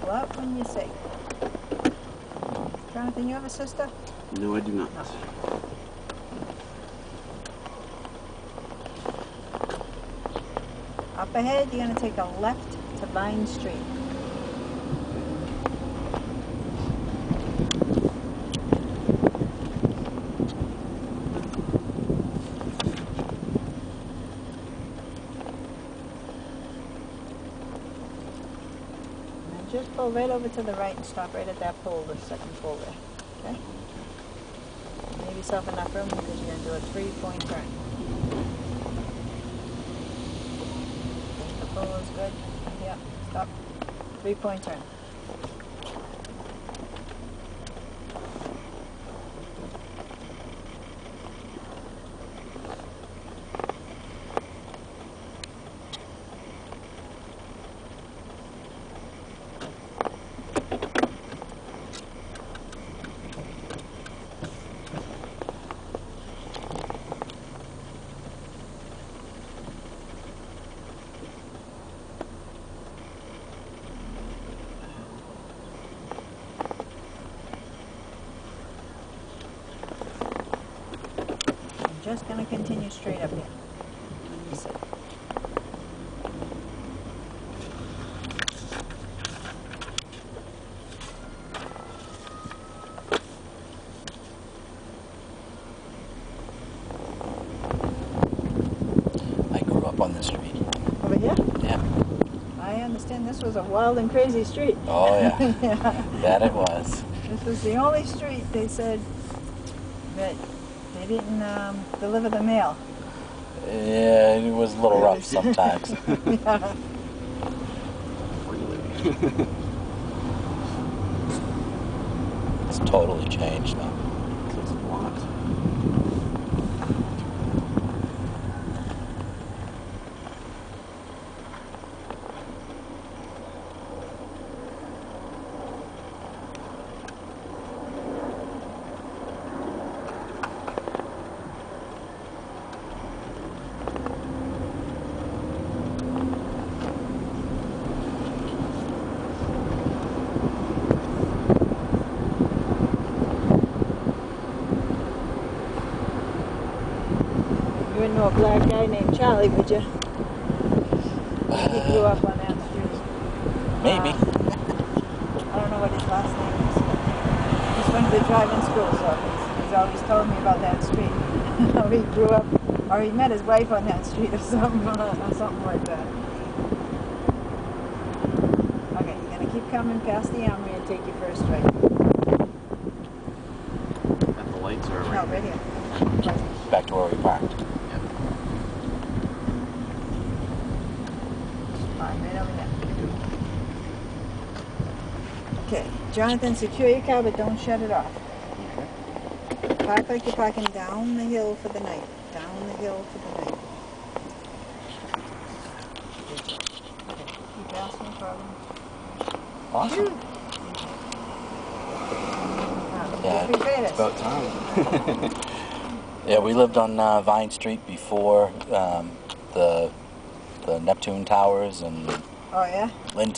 Buckle up when you're safe. Jonathan, you have a sister? No, I do not. No. Up ahead, you're going to take a left to Vine Street. And just pull right over to the right and stop right at that pole, the second pole there. Okay? Leave yourself enough room because you're going to do a 3-point turn. The pole is good. Yeah, stop. 3-point turn. Just going to continue straight up here. Let me see. I grew up on this street. Over here? Yeah. I understand this was a wild and crazy street. Oh yeah. Yeah. That it was. This was the only street they said that they didn't deliver the mail. Yeah, it was a little rough sometimes. Yeah. Really? It's totally changed now. It's a lot. You wouldn't know a black guy named Charlie, would you? He grew up on that street. Maybe. I don't know what his last name is. He's went to the driving school, so he's always told me about that street. How he grew up, or he met his wife on that street or something like that. Okay, you're going to keep coming past the armory and take your first right. At the lights are No, right. right here. Back to where we parked. Yep. Fine, right over there. Okay, Jonathan, secure your car, but don't shut it off. Park like you're parking down the hill for the night. Down the hill for the night. Okay, keep asking for them. Awesome. Yeah, It's about time. Yeah, we lived on Vine Street before the Neptune Towers and Oh yeah? Lynn